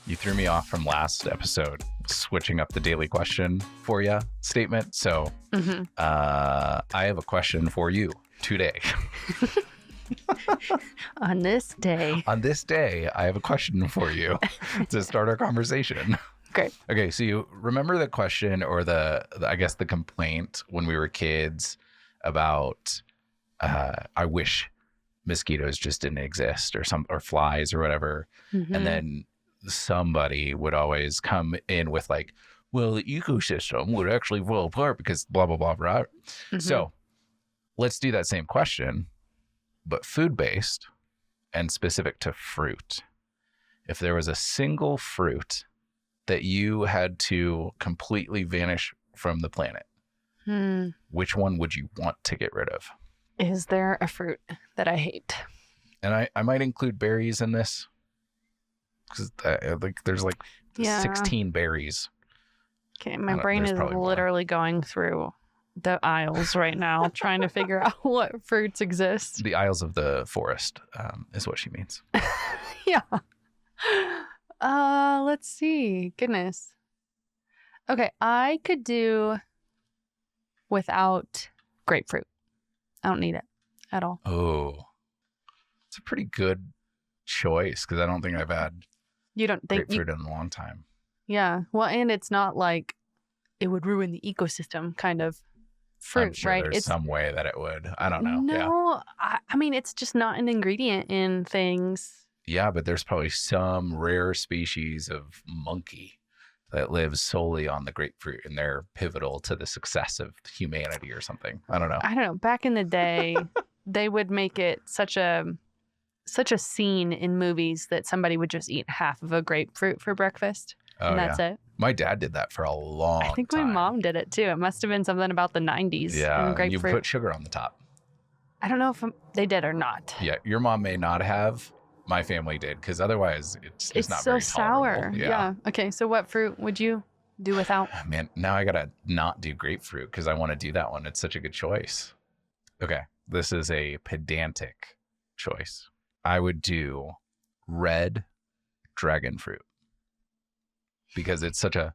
You threw me off from last episode, switching up the daily question for you statement. So I have a question for you today. On this day, I have a question for you to start our conversation. Great. Okay, so you remember the question or I guess the complaint when we were kids about I wish mosquitoes just didn't exist or flies or whatever. And then somebody would always come in with like, well, the ecosystem would actually fall apart because blah, blah, blah, blah. So let's do that same question, but food-based and specific to fruit. If there was a single fruit that you had to completely vanish from the planet, which one would you want to get rid of? Is there a fruit that I hate? And I might include berries in this because there's like 16 berries. Okay, my brain is literally going through the aisles right now trying to figure out what fruits exist. The aisles of the forest is what she means. Yeah. Let's see. Goodness. Okay, I could do without grapefruit. I don't need it at all. Oh, it's a pretty good choice because I don't think I've had grapefruit in a long time. Yeah. Well, and it's not like it would ruin the ecosystem kind of fruit, I'm sure right? There's some way that it would. I don't know. No, I mean, it's just not an ingredient in things. Yeah, but there's probably some rare species of monkey that lives solely on the grapefruit and they're pivotal to the success of humanity or something. I don't know. Back in the day, they would make it such a scene in movies that somebody would just eat half of a grapefruit for breakfast. And that's it. My dad did that for a long time. I think my mom did it too. It must have been something about the 90s. Yeah, and grapefruit. You put sugar on the top. I don't know if they did or not. Yeah, your mom may not have. My family did, because otherwise it's not so very sour. tolerable. Yeah. Okay, so what fruit would you do without? Man, now I gotta not do grapefruit because I want to do that one. It's such a good choice. Okay, this is a pedantic choice. I would do red dragon fruit because it's such a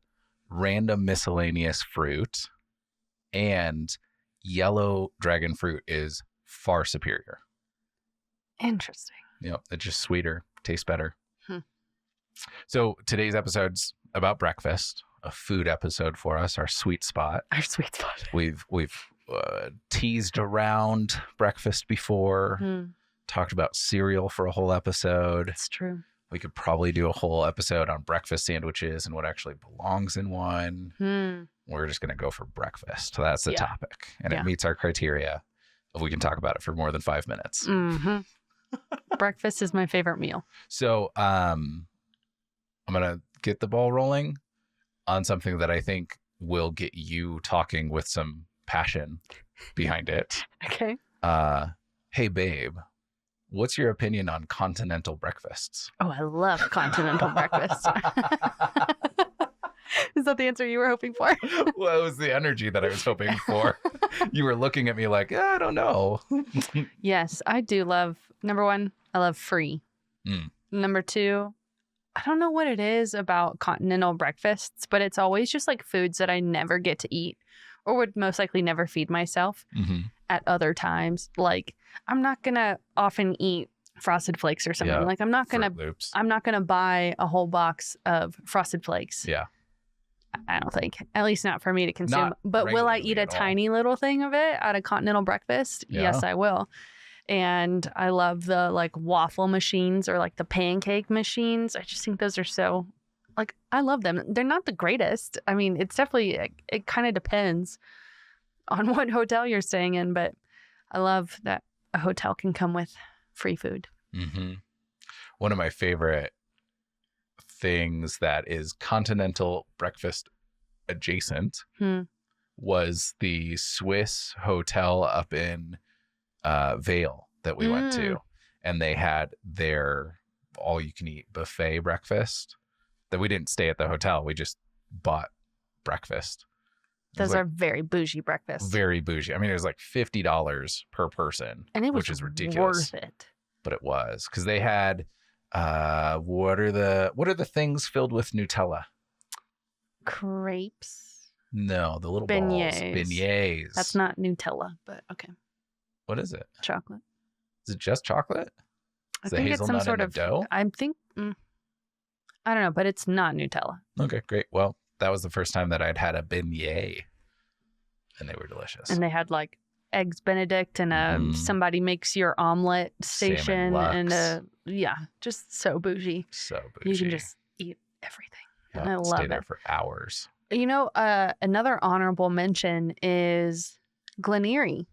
random miscellaneous fruit, and yellow dragon fruit is far superior. Interesting. It's just sweeter, tastes better. So today's episode's about breakfast, a food episode for us, our sweet spot. Our sweet spot. We've teased around breakfast before, talked about cereal for a whole episode. That's true. We could probably do a whole episode on breakfast sandwiches and what actually belongs in one. We're just going to go for breakfast. So that's the topic. And it meets our criteria if we can talk about it for more than 5 minutes. Breakfast is my favorite meal. So I'm going to get the ball rolling on something that I think will get you talking with some passion behind it. Okay. Hey, babe, what's your opinion on continental breakfasts? Oh, I love continental breakfast. Is that the answer you were hoping for? Well, it was the energy that I was hoping for. You were looking at me like, I don't know. Yes, I do love, number one, I love free. Number two, I don't know what it is about continental breakfasts, but it's always just like foods that I never get to eat or would most likely never feed myself at other times. Like, I'm not going to often eat Frosted Flakes or something. Like, I'm not going to buy a whole box of Frosted Flakes. Yeah. I don't think, at least not for me to consume. But will I eat a tiny little thing of it at a continental breakfast? Yeah. Yes, I will. And I love the like waffle machines or like the pancake machines. I just think those are so, like, I love them. They're not the greatest. I mean, it's definitely, it kind of depends on what hotel you're staying in, but I love that a hotel can come with free food. One of my favorite things that is continental breakfast adjacent was the Swiss hotel up in Vail that we went to, and they had their all-you-can-eat buffet breakfast. That we didn't stay at the hotel; we just bought breakfast. Those are very bougie breakfasts. Very bougie. I mean, it was like $50 per person, and it was which is ridiculous. Worth it. But it was because they had What are the things filled with Nutella? Crepes. No, the little Beignets. balls. Beignets. That's not Nutella, but okay. What is it? Chocolate. Is it just chocolate? I think it's some sort of dough? I think I don't know, but it's not Nutella. Okay, great. Well, that was the first time that I'd had a beignet, and they were delicious. And they had like eggs Benedict and somebody makes your omelet station and just so bougie. So bougie. You can just eat everything. Yep, and I love stay there it for hours. You know, another honorable mention is Glen Erie.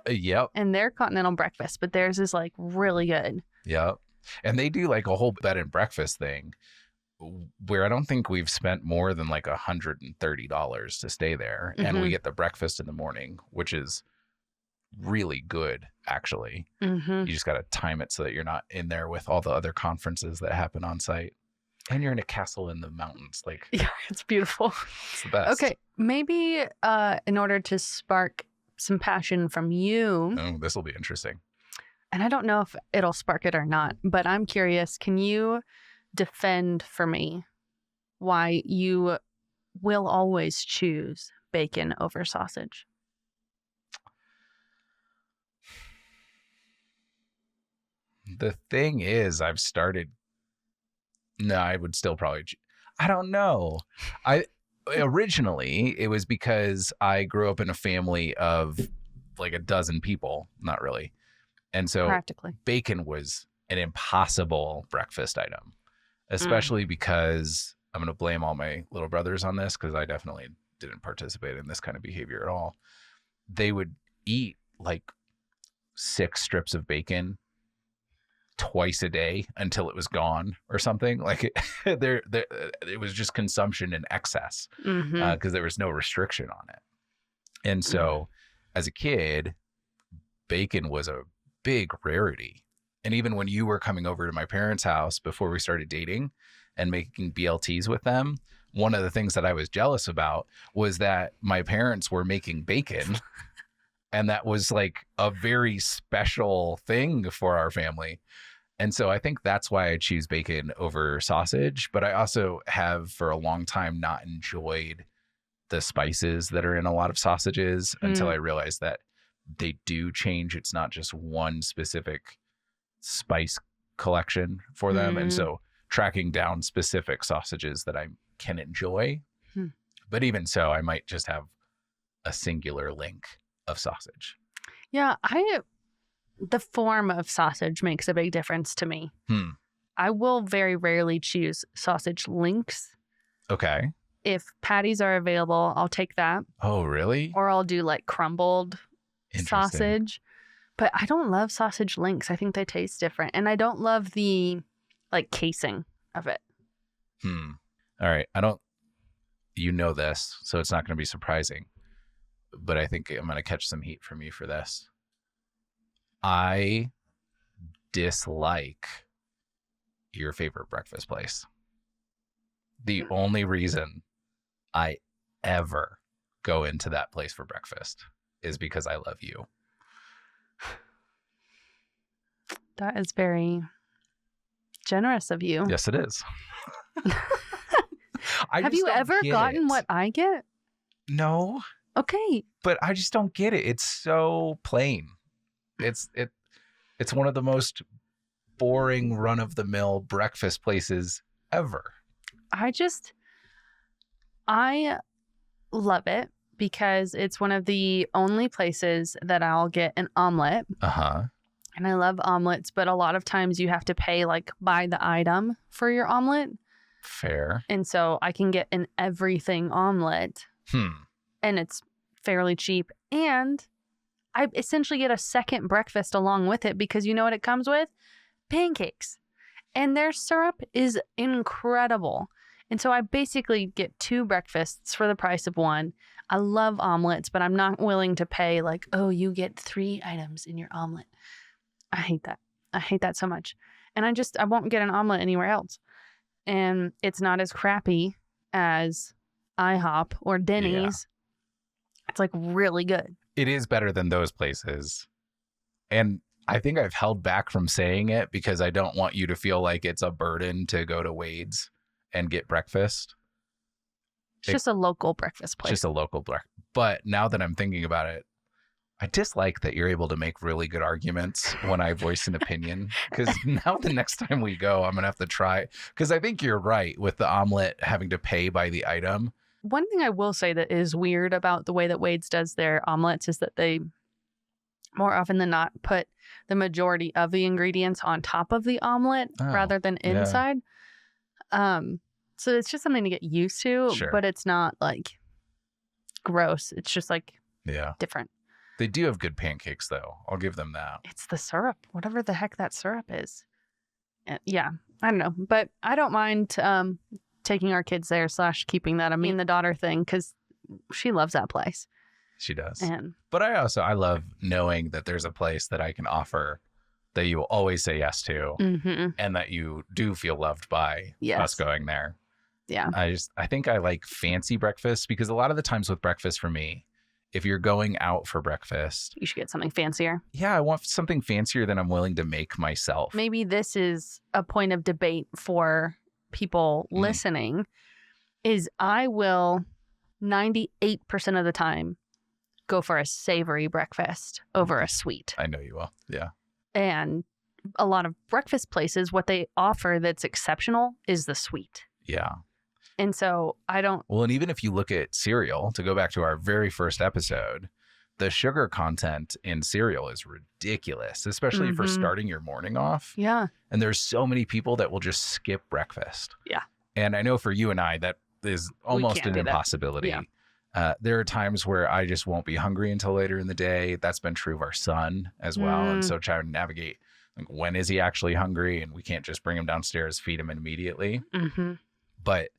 Yep. And their continental breakfast, but theirs is like really good. Yep. And they do like a whole bed and breakfast thing where I don't think we've spent more than like $130 to stay there. Mm-hmm. And we get the breakfast in the morning, which is really good, actually. Mm-hmm. You just got to time it so that you're not in there with all the other conferences that happen on site. And you're in a castle in the mountains. Like, yeah, it's beautiful. It's the best. Okay. Maybe in order to spark some passion from you. Oh, this will be interesting. And I don't know if it'll spark it or not, but I'm curious. Can you defend for me why you will always choose bacon over sausage? The thing is, I would still probably, I don't know. Originally, it was because I grew up in a family of like a dozen people, not really. And so practically bacon was an impossible breakfast item, especially because I'm going to blame all my little brothers on this because I definitely didn't participate in this kind of behavior at all. They would eat like 6 strips of bacon twice a day until it was gone or something. Like it was just consumption in excess because there was no restriction on it. And so as a kid, bacon was a big rarity. And even when you were coming over to my parents' house before we started dating and making BLTs with them, one of the things that I was jealous about was that my parents were making bacon. And that was like a very special thing for our family. And so I think that's why I choose bacon over sausage. But I also have for a long time not enjoyed the spices that are in a lot of sausages until I realized that they do change. It's not just one specific spice collection for them. And so tracking down specific sausages that I can enjoy. But even so, I might just have a singular link of sausage. Yeah, the form of sausage makes a big difference to me. I will very rarely choose sausage links. Okay. If patties are available, I'll take that. Oh, really? Or I'll do like crumbled sausage. But I don't love sausage links. I think they taste different. And I don't love the like casing of it. All right. You know this, so it's not going to be surprising. But I think I'm going to catch some heat from you for this. I dislike your favorite breakfast place. The only reason I ever go into that place for breakfast is because I love you. That is very generous of you. Yes, it is. Have you ever gotten what I get? No. Okay. But I just don't get it. It's so plain. It's one of the most boring run-of-the-mill breakfast places ever. I love it because it's one of the only places that I'll get an omelet. And I love omelets, but a lot of times you have to pay like by the item for your omelet. Fair. And so I can get an everything omelet. And it's fairly cheap. And I essentially get a second breakfast along with it because you know what it comes with? Pancakes. And their syrup is incredible. And so I basically get 2 breakfasts for the price of one. I love omelets, but I'm not willing to pay like, oh, you get 3 items in your omelet. I hate that. I hate that so much. And I won't get an omelet anywhere else. And it's not as crappy as IHOP or Denny's. Yeah. It's like really good. It is better than those places. And I think I've held back from saying it because I don't want you to feel like it's a burden to go to Wade's and get breakfast. It's just a local breakfast place. Just a local breakfast. But now that I'm thinking about it, I dislike that you're able to make really good arguments when I voice an opinion, because now the next time we go, I'm going to have to try. Because I think you're right with the omelet having to pay by the item. One thing I will say that is weird about the way that Wade's does their omelets is that they more often than not put the majority of the ingredients on top of the omelet rather than inside. So it's just something to get used to, but it's not like gross. It's just like different. They do have good pancakes, though. I'll give them that. It's the syrup, whatever the heck that syrup is. Yeah, I don't know. But I don't mind taking our kids there / keeping that. I mean, the daughter thing, because she loves that place. She does. And but I love knowing that there's a place that I can offer that you will always say yes to and that you do feel loved by us going there. Yeah. I think I like fancy breakfast because a lot of the times with breakfast for me, if you're going out for breakfast, you should get something fancier. Yeah, I want something fancier than I'm willing to make myself. Maybe this is a point of debate for people listening, is I will 98% of the time go for a savory breakfast over a sweet. I know you will. Yeah. And a lot of breakfast places, what they offer that's exceptional is the sweet. Yeah. And so I don't. Well, and even if you look at cereal, to go back to our very first episode, the sugar content in cereal is ridiculous, especially for starting your morning off. Yeah. And there's so many people that will just skip breakfast. Yeah. And I know for you and I, that is almost an impossibility. Yeah. There are times where I just won't be hungry until later in the day. That's been true of our son as well. And so trying to navigate, like, when is he actually hungry? And we can't just bring him downstairs, feed him immediately. But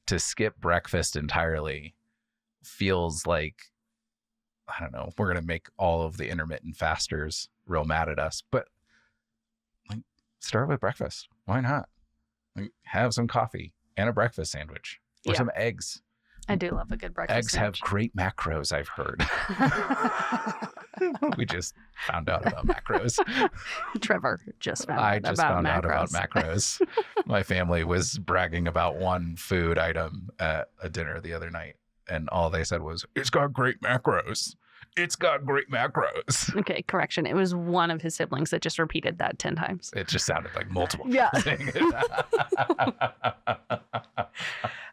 to skip breakfast entirely feels like, I don't know, we're going to make all of the intermittent fasters real mad at us. But like, start with breakfast. Why not? Like, have some coffee and a breakfast sandwich or some eggs. I do love a good breakfast Eggs sandwich. have great macros, I've heard. We just found out about macros. Trevor just found I out just about found macros. out about macros. My family was bragging about one food item at a dinner the other night, and all they said was, "It's got great macros. It's got great macros." Okay, correction. It was one of his siblings that just repeated that 10 times. It just sounded like multiple. Yeah.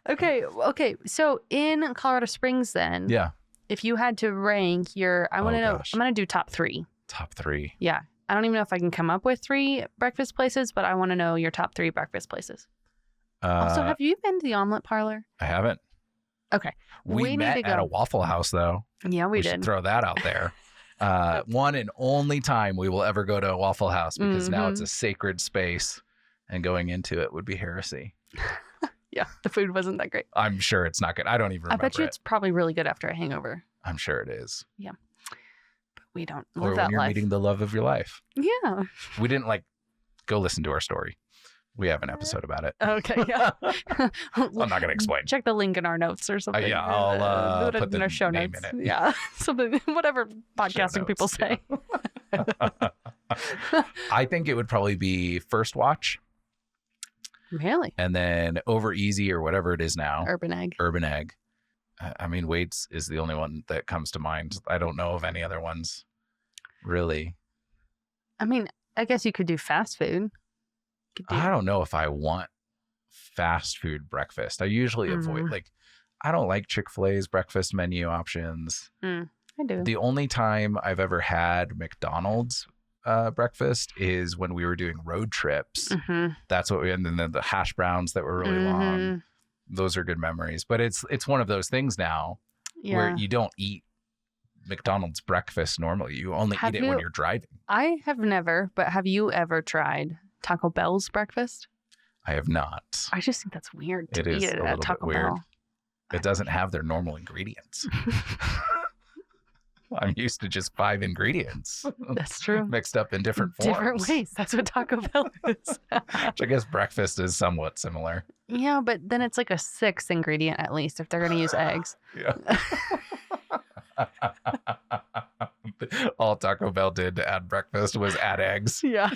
Okay. So in Colorado Springs, then, if you had to rank your, I want to know, I'm going to do top 3. Top 3. Yeah. I don't even know if I can come up with 3 breakfast places, but I want to know your top 3 breakfast places. Also, have you been to the Omelet Parlor? I haven't. Okay. We met at a Waffle House, though. Yeah, we did. Should throw that out there. One and only time we will ever go to a Waffle House, because now it's a sacred space, and going into it would be heresy. Yeah, the food wasn't that great. I'm sure it's not good. I don't even remember. I bet you it's probably really good after a hangover. I'm sure it is. Yeah. But we don't live or that when you're life. meeting the love of your life. Yeah. We didn't go listen to our story. We have an episode about it. Okay, yeah. I'm not going to explain. Check the link in our notes or something. Yeah, I'll put put it in our show name notes. in it. Yeah, something, whatever podcasting people say. Yeah. I think it would probably be First Watch. Really? And then Over Easy or whatever it is now. Urban Egg. I mean, Wade's is the only one that comes to mind. I don't know of any other ones, really. I mean, I guess you could do fast food. I don't know if I want fast food breakfast. I usually avoid, I don't like Chick-fil-A's breakfast menu options. I do. The only time I've ever had McDonald's breakfast is when we were doing road trips. That's what and then the hash browns that were really long. Those are good memories. But it's one of those things now where you don't eat McDonald's breakfast normally. You only eat it when you're driving. I have never, but have you ever tried Taco Bell's breakfast? I have not. I just think that's weird to it is eat it a at little Taco bit weird. Bell. It doesn't have their normal ingredients. I'm used to just 5 ingredients. That's true. Mixed up in different forms. Different ways. That's what Taco Bell is. Which I guess breakfast is somewhat similar. Yeah, but then it's like a 6th ingredient at least if they're going to use eggs. Yeah. All Taco Bell did to add breakfast was add eggs. Yeah.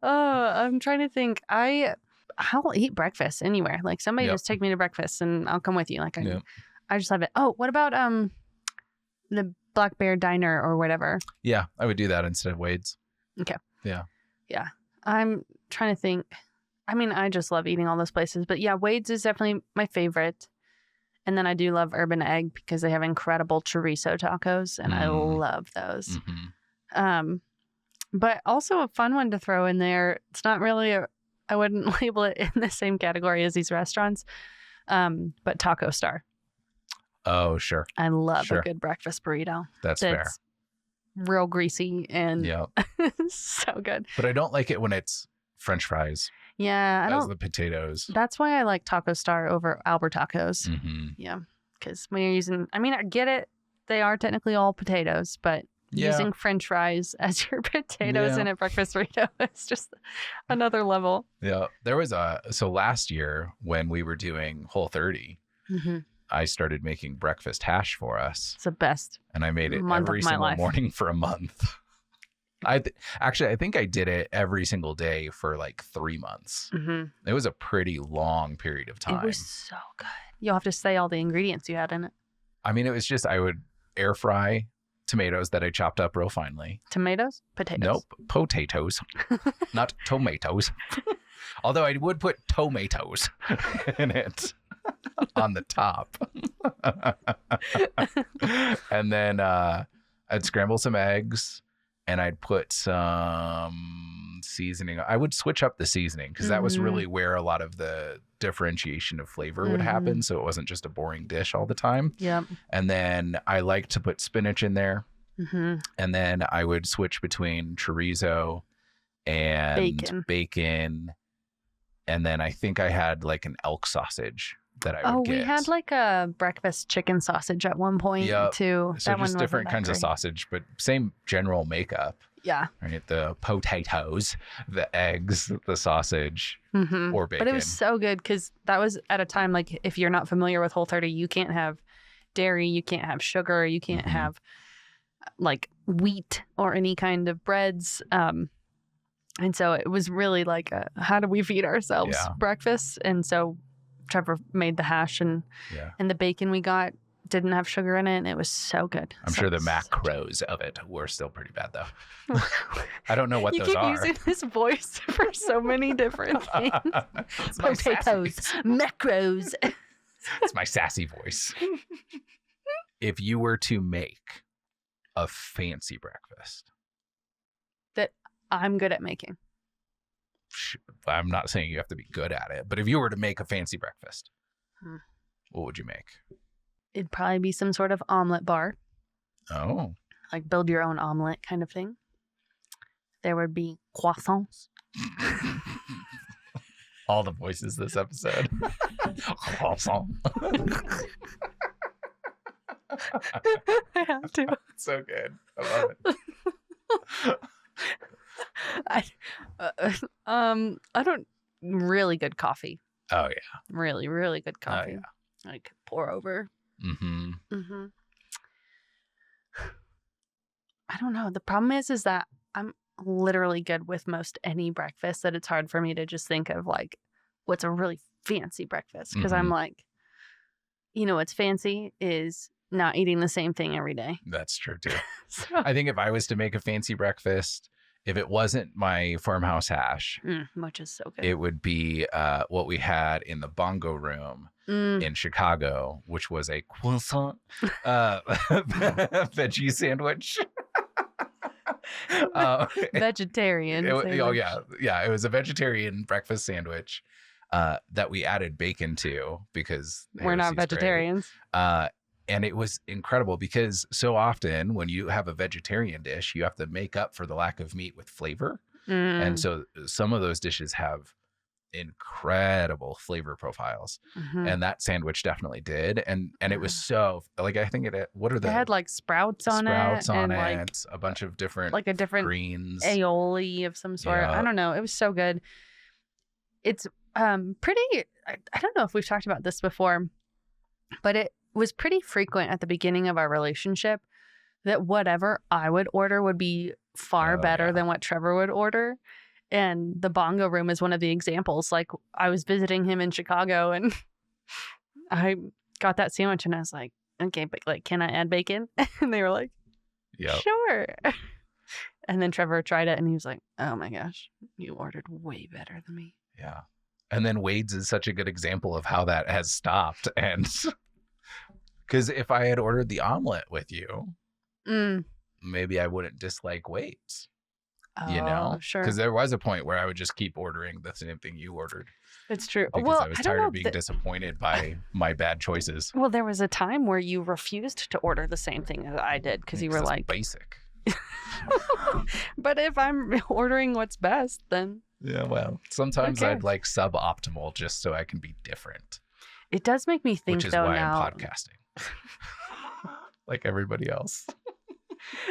I'm trying to think. I'll eat breakfast anywhere. Like somebody just take me to breakfast and I'll come with you. Like I just love it. Oh, what about the Black Bear Diner or whatever? Yeah, I would do that instead of Wade's. Okay. Yeah. Yeah. I'm trying to think. I mean, I just love eating all those places. But yeah, Wade's is definitely my favorite. And then I do love Urban Egg because they have incredible chorizo tacos. And I love those. Mm-hmm. But also a fun one to throw in there. It's not really I wouldn't label it in the same category as these restaurants. But Taco Star. Oh, sure. I love a good breakfast burrito. That's fair. Real greasy and so good. But I don't like it when it's French fries. Yeah, I don't. The potatoes. That's why I like Taco Star over Albert Tacos. Mm-hmm. Yeah, because when you're using, I mean, I get it. They are technically all potatoes, but using French fries as your potatoes in a breakfast burrito is just another level. Yeah, there was so last year when we were doing Whole30, I started making breakfast hash for us. It's the best. And I made it every single morning for a month. I think I did it every single day for like 3 months. Mm-hmm. It was a pretty long period of time. It was so good. You'll have to say all the ingredients you had in it. I mean, it was just, I would air fry tomatoes that I chopped up real finely. Tomatoes? Potatoes? Nope. Potatoes. Not tomatoes. Although I would put tomatoes in it on the top. And then I'd scramble some eggs. And I'd put some seasoning. I would switch up the seasoning because that was really where a lot of the differentiation of flavor would happen. So it wasn't just a boring dish all the time. Yep. And then I like to put spinach in there. Mm-hmm. And then I would switch between chorizo and bacon. And then I think I had like an elk sausage that I would get. We had like a breakfast chicken sausage at one point too. So just different kinds of sausage, but same general makeup. Yeah. Right. The potatoes, the eggs, the sausage, or bacon. But it was so good because that was at a time like if you're not familiar with Whole30, you can't have dairy, you can't have sugar, you can't have like wheat or any kind of breads. And so it was really like how do we feed ourselves breakfast? And so Trevor made the hash and the bacon we got didn't have sugar in it. And it was so good. I'm sure the macros of it were still pretty bad though. I don't know what those are. You keep using his voice for so many different things. Potatoes, macros. It's my sassy voice. If you were to make a fancy breakfast that I'm good at making. I'm not saying you have to be good at it, but if you were to make a fancy breakfast, what would you make? It'd probably be some sort of omelet bar. Oh. Like build your own omelet kind of thing. There would be croissants. All the voices this episode. Croissant. I have to. It's so good. I love it. I don't really good coffee. Oh yeah. Really, really good coffee. Oh, yeah. Like pour over. I don't know. The problem is that I'm literally good with most any breakfast that it's hard for me to just think of like what's a really fancy breakfast because I'm like, you know, what's fancy is not eating the same thing every day. That's true too. So, I think if I was to make a fancy breakfast, if it wasn't my farmhouse hash, which is so good, it would be what we had in the bongo room in Chicago, which was a croissant veggie sandwich. Vegetarian. It was a vegetarian breakfast sandwich that we added bacon to because we're not vegetarians. And it was incredible because so often when you have a vegetarian dish, you have to make up for the lack of meat with flavor. And so some of those dishes have incredible flavor profiles. And that sandwich definitely did. And it was so like, I think it had like sprouts on it, like a bunch of different, like a different greens, aioli of some sort. I don't know. It was so good. It's pretty, I don't know if we've talked about this before, but was pretty frequent at the beginning of our relationship that whatever I would order would be far better than what Trever would order. And the bongo room is one of the examples. Like, I was visiting him in Chicago and I got that sandwich and I was like, okay, but like, can I add bacon? And they were like, sure. And then Trever tried it and he was like, oh my gosh, you ordered way better than me. Yeah. And then Wade's is such a good example of how that has stopped. And because if I had ordered the omelet with you, maybe I wouldn't dislike Wade's. You know, sure. Because there was a point where I would just keep ordering the same thing you ordered. It's true. Because I was tired of being disappointed by my bad choices. Well, there was a time where you refused to order the same thing that I did because you were like basic. But if I'm ordering what's best, then yeah, well, sometimes I'd like suboptimal just so I can be different. It does make me think, which is though, why now I'm podcasting, like everybody else.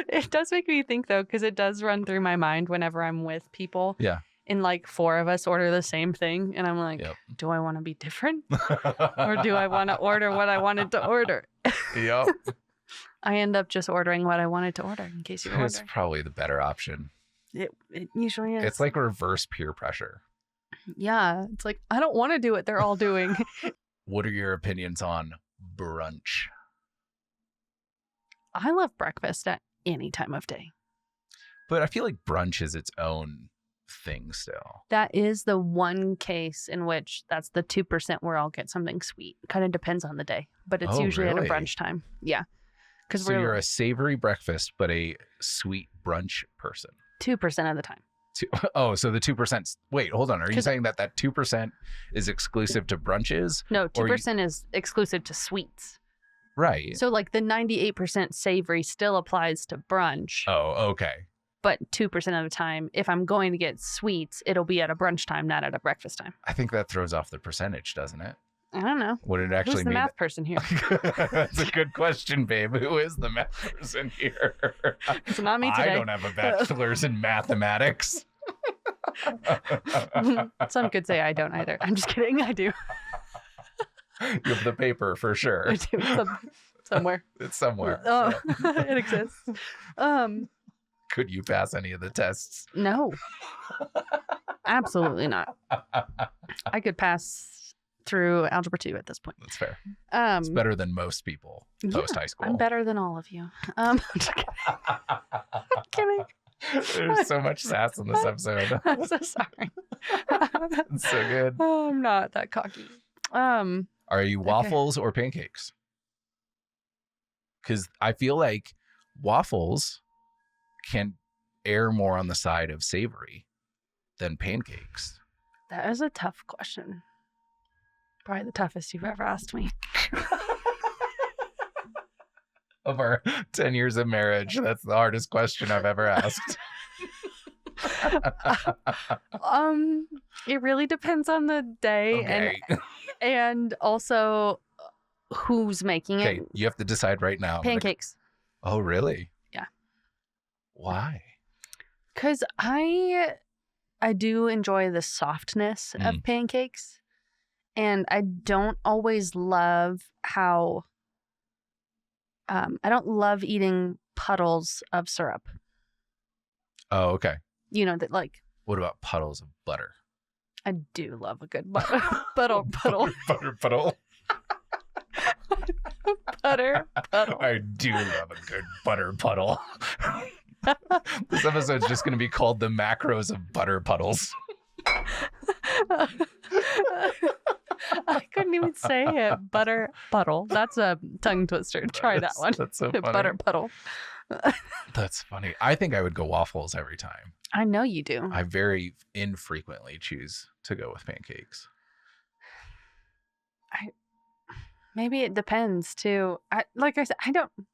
It does make me think, though, because it does run through my mind whenever I'm with people. Yeah. And like 4 of us order the same thing. And I'm like, do I want to be different? Or do I want to order what I wanted to order? Yep. I end up just ordering what I wanted to order in case you order. It's probably the better option. It usually is. It's like reverse peer pressure. Yeah. It's like, I don't want to do what they're all doing. What are your opinions on brunch? I love breakfast at any time of day. But I feel like brunch is its own thing still. That is the one case in which that's the 2% where I'll get something sweet. Kind of depends on the day, but it's usually at a brunch time. Yeah. So you're a savory breakfast, but a sweet brunch person. 2% of the time. So the 2%. Wait, hold on. Are you saying that 2% is exclusive to brunches? No, 2% is exclusive to sweets. Right. So like the 98% savory still applies to brunch. Oh, okay. But 2% of the time, if I'm going to get sweets, it'll be at a brunch time, not at a breakfast time. I think that throws off the percentage, doesn't it? I don't know. Would it actually Who's the math person here? That's a good question, babe. Who is the math person here? It's not me today. I don't have a bachelor's in mathematics. Some could say I don't either. I'm just kidding. I do. You have the paper for sure. I do. Somewhere. It's somewhere. Oh, it exists. Could you pass any of the tests? No. Absolutely not. I could pass through algebra 2 at this point. That's fair. It's better than most people post high school. I'm better than all of you. I'm just kidding. There's so much sass in this episode. I'm so sorry. It's so good. Oh, I'm not that cocky. Are you waffles or pancakes? Because I feel like waffles can err more on the side of savory than pancakes. That is a tough question. Probably the toughest you've ever asked me. Of our 10 years of marriage, that's the hardest question I've ever asked. It really depends on the day and also who's making it. Okay, you have to decide right now. Pancakes. Oh, really? Yeah. Why? Because I do enjoy the softness of pancakes, and I don't always love how I don't love eating puddles of syrup. Oh, okay. You know, that like. What about puddles of butter? I do love a good puddle. Puddle. Butter puddle. Butter puddle. I do love a good butter puddle. This episode's just going to be called The Macros of Butter Puddles. I couldn't even say it. Butter puddle. That's a tongue twister. Try that one. That's so funny. Butter puddle. That's funny. I think I would go waffles every time. I know you do. I very infrequently choose to go with pancakes. Maybe it depends too. Like I said, I don't know.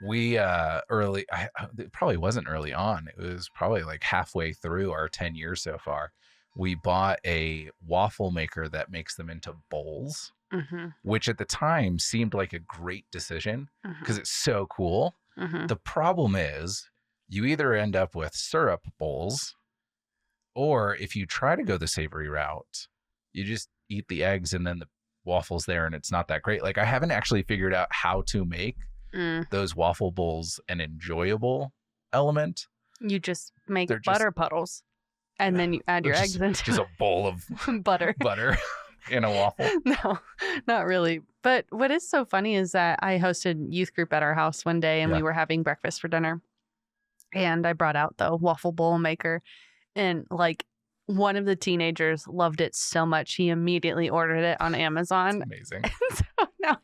We it probably wasn't early on. It was probably like halfway through our 10 years so far. We bought a waffle maker that makes them into bowls, which at the time seemed like a great decision because it's so cool. The problem is you either end up with syrup bowls, or if you try to go the savory route, you just eat the eggs and then waffles there and it's not that great. Like I haven't actually figured out how to make those waffle bowls an enjoyable element. You just make butter puddles and then you add your eggs into just a bowl of butter in a waffle. No, not really. But what is so funny is that I hosted youth group at our house one day and we were having breakfast for dinner. And I brought out the waffle bowl maker, and like one of the teenagers loved it so much he immediately ordered it on Amazon. That's amazing. So now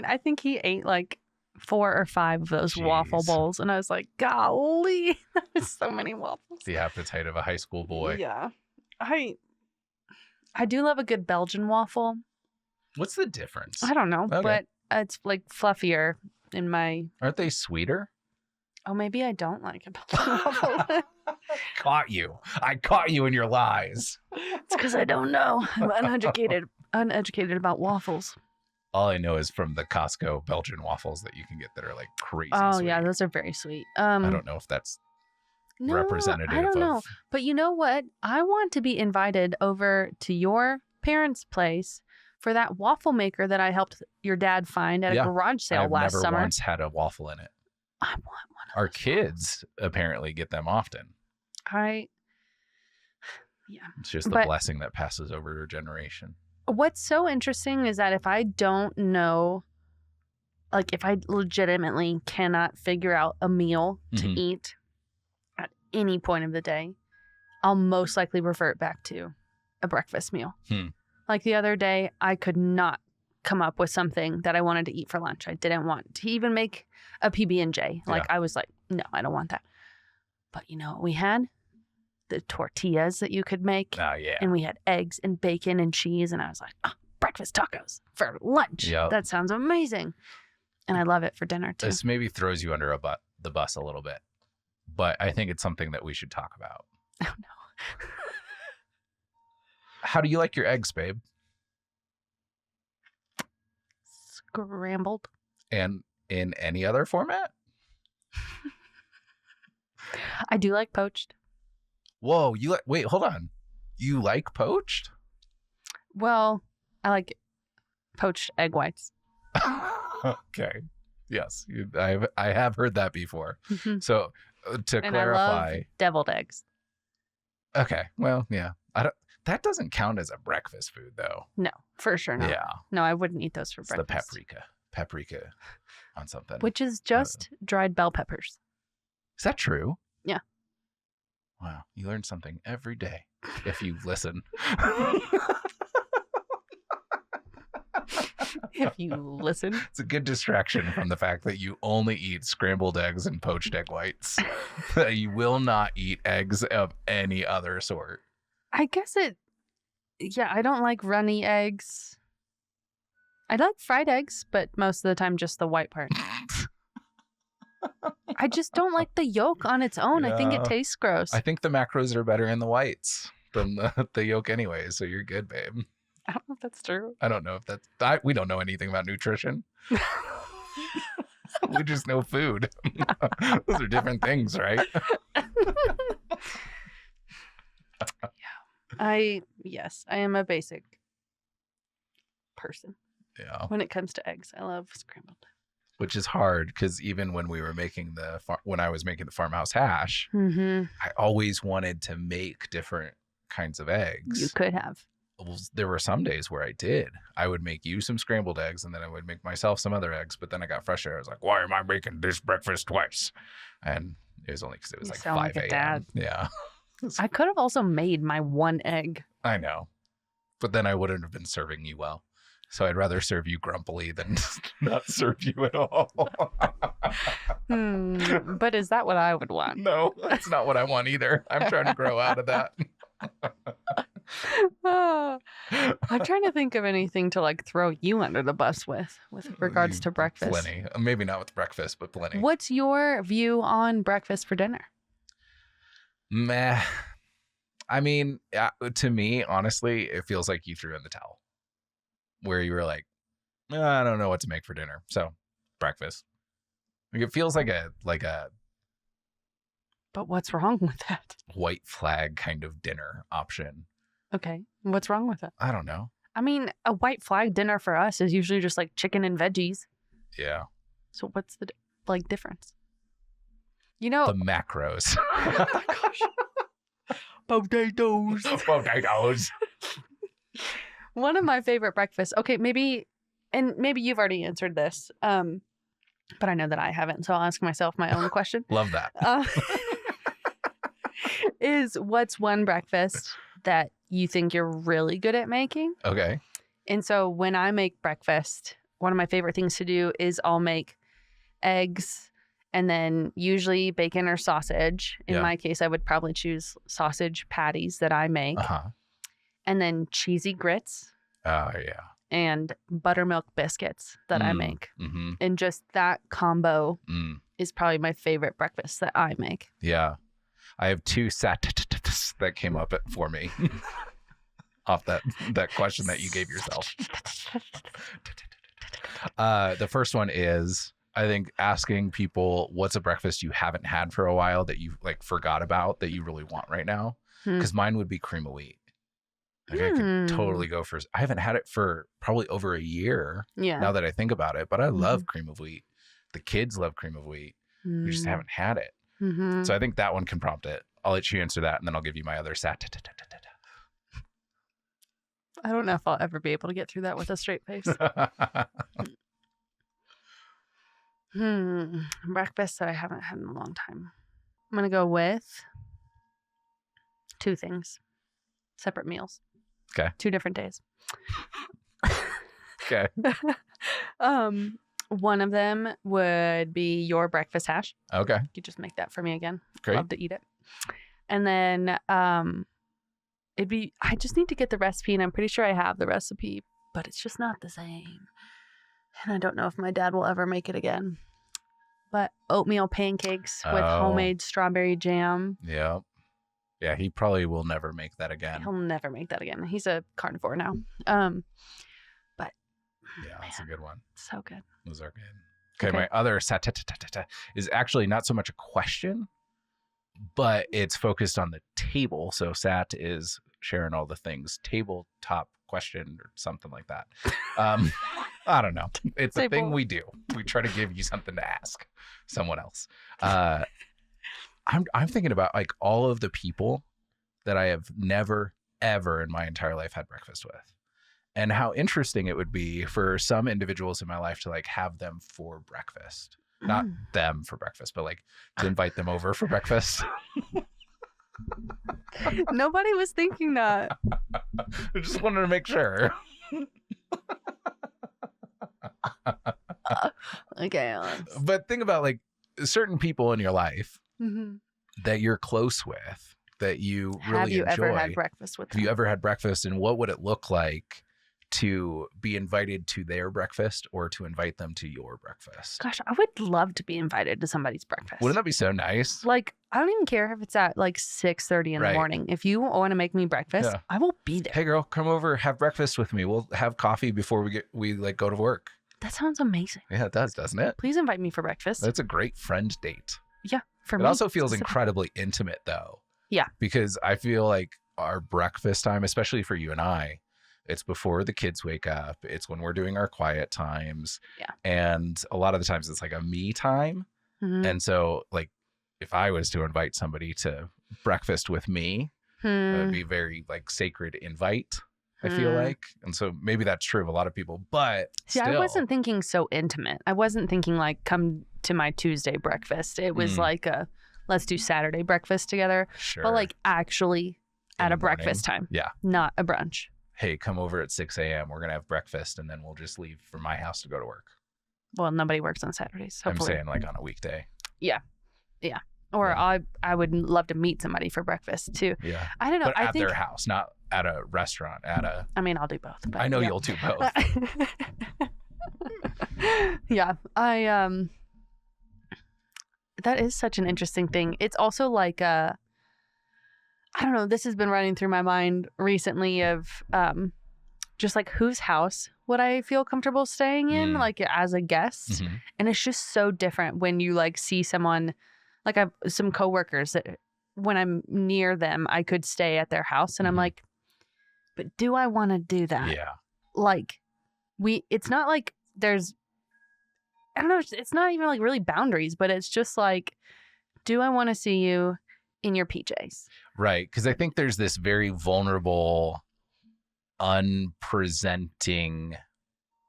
I think he ate like 4 or 5 of those waffle bowls, and I was like, golly, that was so many waffles. The appetite of a high school boy. Yeah. I do love a good Belgian waffle. What's the difference? I don't know, but it's like fluffier in my... Aren't they sweeter? Oh, maybe I don't like a Belgian waffle. Caught you. I caught you in your lies. It's because I don't know. I'm uneducated about waffles. All I know is from the Costco Belgian waffles that you can get that are like crazy sweet. Yeah, those are very sweet. I don't know if that's representative. I don't know. But you know what? I want to be invited over to your parents' place for that waffle maker that I helped your dad find at a garage sale last summer. I've never once had a waffle in it. I want one of Our kids apparently get them often. Yeah. It's just the blessing that passes over a generation. What's so interesting is that if I don't know, like if I legitimately cannot figure out a meal to eat at any point of the day, I'll most likely revert back to a breakfast meal. Like the other day, I could not come up with something that I wanted to eat for lunch. I didn't want to even make a PB&J. Like I was like, no, I don't want that. But you know what we had? The tortillas that you could make. Oh, yeah. And we had eggs and bacon and cheese. And I was like, breakfast tacos for lunch. Yep. That sounds amazing. And I love it for dinner too. This maybe throws you under the bus a little bit. But I think it's something that we should talk about. Oh, no. How do you like your eggs, babe? Scrambled. And in any other format? I do like poached. Whoa, wait, hold on. You like poached? Well, I like poached egg whites. Okay. Yes, I have heard that before. So to clarify, I love deviled eggs. Okay. Well, yeah. That doesn't count as a breakfast food, though. No, for sure not. Yeah. No, I wouldn't eat those for breakfast. The paprika on something. Which is just dried bell peppers. Is that true? Yeah. Wow. You learn something every day if you listen. If you listen. It's a good distraction from the fact that you only eat scrambled eggs and poached egg whites. You will not eat eggs of any other sort. I guess I don't like runny eggs. I like fried eggs, but most of the time just the white part. I just don't like the yolk on its own. Yeah. I think it tastes gross. I think the macros are better in the whites than the yolk anyway, so you're good, babe. I don't know if that's true. I don't know if that's... we don't know anything about nutrition. We just know food. Those are different things, right? Yes, I am a basic person. Yeah. When it comes to eggs, I love scrambled. Which is hard because even when we were making when I was making the farmhouse hash, I always wanted to make different kinds of eggs. You could have. Well, there were some days where I did. I would make you some scrambled eggs and then I would make myself some other eggs. But then I got frustrated. I was like, why am I making this breakfast twice? And it was only because it was like 5 a.m. Dad. Yeah. I could have also made my one egg. I know. But then I wouldn't have been serving you well. So I'd rather serve you grumpily than not serve you at all. But is that what I would want? No, that's not what I want either. I'm trying to grow out of that. I'm trying to think of anything to like throw you under the bus with regards to breakfast. Plenty. Maybe not with breakfast, but plenty. What's your view on breakfast for dinner? Meh. I mean, to me, honestly, it feels like you threw in the towel. Where you were like, I don't know what to make for dinner. So breakfast. Like it feels like a But what's wrong with that? white flag kind of dinner option. Okay. What's wrong with it? I don't know. I mean, a white flag dinner for us is usually just like chicken and veggies. Yeah. So what's the difference? You know, the macros. Oh my gosh. Potatoes. Potatoes. One of my favorite breakfasts. Okay, maybe you've already answered this, but I know that I haven't, so I'll ask myself my own question. Love that. Is what's one breakfast that you think you're really good at making? Okay. And so when I make breakfast, one of my favorite things to do is I'll make eggs and then usually bacon or sausage. In my case, I would probably choose sausage patties that I make. And then cheesy grits. Oh, yeah. And buttermilk biscuits that I make. Mm-hmm. And just that combo is probably my favorite breakfast that I make. Yeah. I have two sats that came up for me off that question that you gave yourself. The first one is, I think, asking people what's a breakfast you haven't had for a while that you like forgot about that you really want right now. Because mine would be cream of wheat. Like I could totally go for. I haven't had it for probably over a year. Yeah. Now that I think about it, but I love cream of wheat. The kids love cream of wheat. We just haven't had it. So I think that one can prompt it. I'll let you answer that, and then I'll give you my other sat. I don't know if I'll ever be able to get through that with a straight face. Breakfast that I haven't had in a long time. I'm gonna go with two things, separate meals. Okay. 2 different days. Okay. One of them would be your breakfast hash. Okay. You just make that for me again. Great. Love to eat it. And then it'd be, I just need to get the recipe, and I'm pretty sure I have the recipe, but it's just not the same. And I don't know if my dad will ever make it again. But oatmeal pancakes with homemade strawberry jam. Yeah. Yeah, he probably will never make that again. He'll never make that again. He's a carnivore now. But yeah, that's a good one. So good. Those are good. Okay, my other sat is actually not so much a question, but it's focused on the table. So sat is sharing all the things, tabletop question or something like that. I don't know. It's a thing we do. We try to give you something to ask someone else. I'm thinking about like all of the people that I have never, ever in my entire life had breakfast with. And how interesting it would be for some individuals in my life to like have them for breakfast. Not them for breakfast, but like to invite them over for breakfast. Nobody was thinking that. I just wanted to make sure. Okay. But think about like certain people in your life that you're close with, that you really enjoy. Have you ever had breakfast with them? Have you ever had breakfast, and what would it look like to be invited to their breakfast or to invite them to your breakfast? Gosh, I would love to be invited to somebody's breakfast. Wouldn't that be so nice? Like, I don't even care if it's at like 6:30 in the morning. If you want to make me breakfast, I will be there. Hey girl, come over, have breakfast with me. We'll have coffee before we like go to work. That sounds amazing. Yeah, it does, doesn't it? Please invite me for breakfast. That's a great friend date. Yeah, for me. It also feels incredibly intimate though. Yeah. Because I feel like our breakfast time, especially for you and I, it's before the kids wake up. It's when we're doing our quiet times. Yeah. And a lot of the times it's like a me time. And so like if I was to invite somebody to breakfast with me, it would be very like sacred invite, I feel like. And so maybe that's true of a lot of people, but still. I wasn't thinking so intimate. I wasn't thinking like come to my Tuesday breakfast. It was like let's do Saturday breakfast together. Sure. But like actually at a breakfast time. Yeah. Not a brunch. Hey, come over at 6 a.m. We're going to have breakfast and then we'll just leave from my house to go to work. Well, nobody works on Saturdays. Hopefully. I'm saying like on a weekday. Yeah. Yeah. Or I would love to meet somebody for breakfast too. Yeah. I don't know. But at their house, not at a restaurant. I mean, I'll do both. But I know you'll do both. Yeah. That is such an interesting thing. It's also like I don't know, this has been running through my mind recently of just like whose house would I feel comfortable staying in like as a guest. And it's just so different when you like see someone, like I have some coworkers that when I'm near them, I could stay at their house and I'm like, but do I want to do that? Yeah. like it's not like there's, I don't know, it's not even like really boundaries, but it's just like, do I want to see you in your PJs? Right. Because I think there's this very vulnerable, unpresenting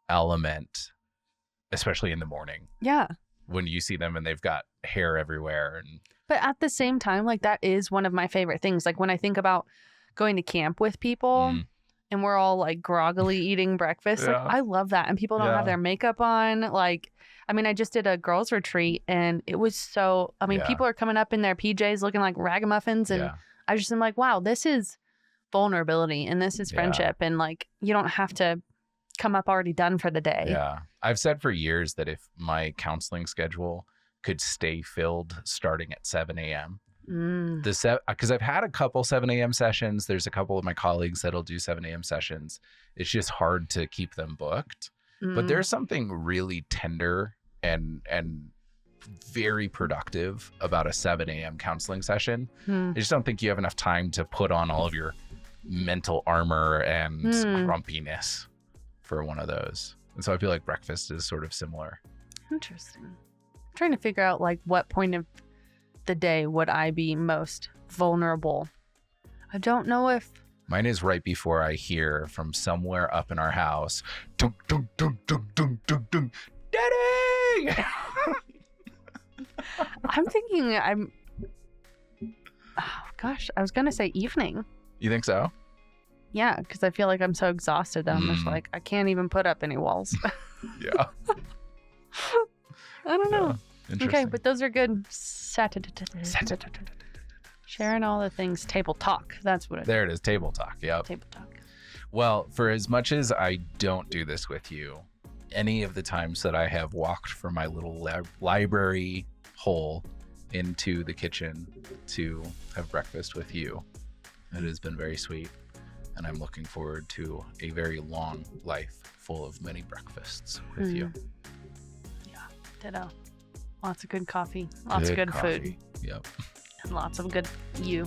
element, especially in the morning. Yeah. When you see them and they've got hair everywhere. But at the same time, like that is one of my favorite things. Like when I think about going to camp with people and we're all like groggily eating breakfast, like I love that. And people don't have their makeup on. Like, I mean, I just did a girls' retreat and it was so, I mean, people are coming up in their PJs looking like ragamuffins. And I just am like, wow, this is vulnerability and this is friendship. And like, you don't have to come up already done for the day. Yeah. I've said for years that if my counseling schedule could stay filled starting at 7 a.m., because I've had a couple 7 a.m. sessions. There's a couple of my colleagues that'll do 7 a.m. sessions. It's just hard to keep them booked. But there's something really tender and very productive about a 7 a.m. counseling session. I just don't think you have enough time to put on all of your mental armor and grumpiness for one of those. And so I feel like breakfast is sort of similar. Interesting. I'm trying to figure out like what point of the day would I be most vulnerable. I don't know if mine is right before I hear from somewhere up in our house, dunk, dunk, dunk, dunk, dunk, dunk, dunk, Daddy! I'm thinking oh gosh, I was going to say evening. You think so? Yeah, because I feel like I'm so exhausted that I'm just like, I can't even put up any walls. Yeah. I don't know. Okay, but those are good. Sharing all the things. Table talk. That's what it is. There it is. Table talk. Yep. Table talk. Well, for as much as I don't do this with you, any of the times that I have walked from my little library hole into the kitchen to have breakfast with you, it has been very sweet. And I'm looking forward to a very long life full of many breakfasts with you. Yeah, ditto. Lots of good coffee. Lots of good food. Yep. And lots of good you.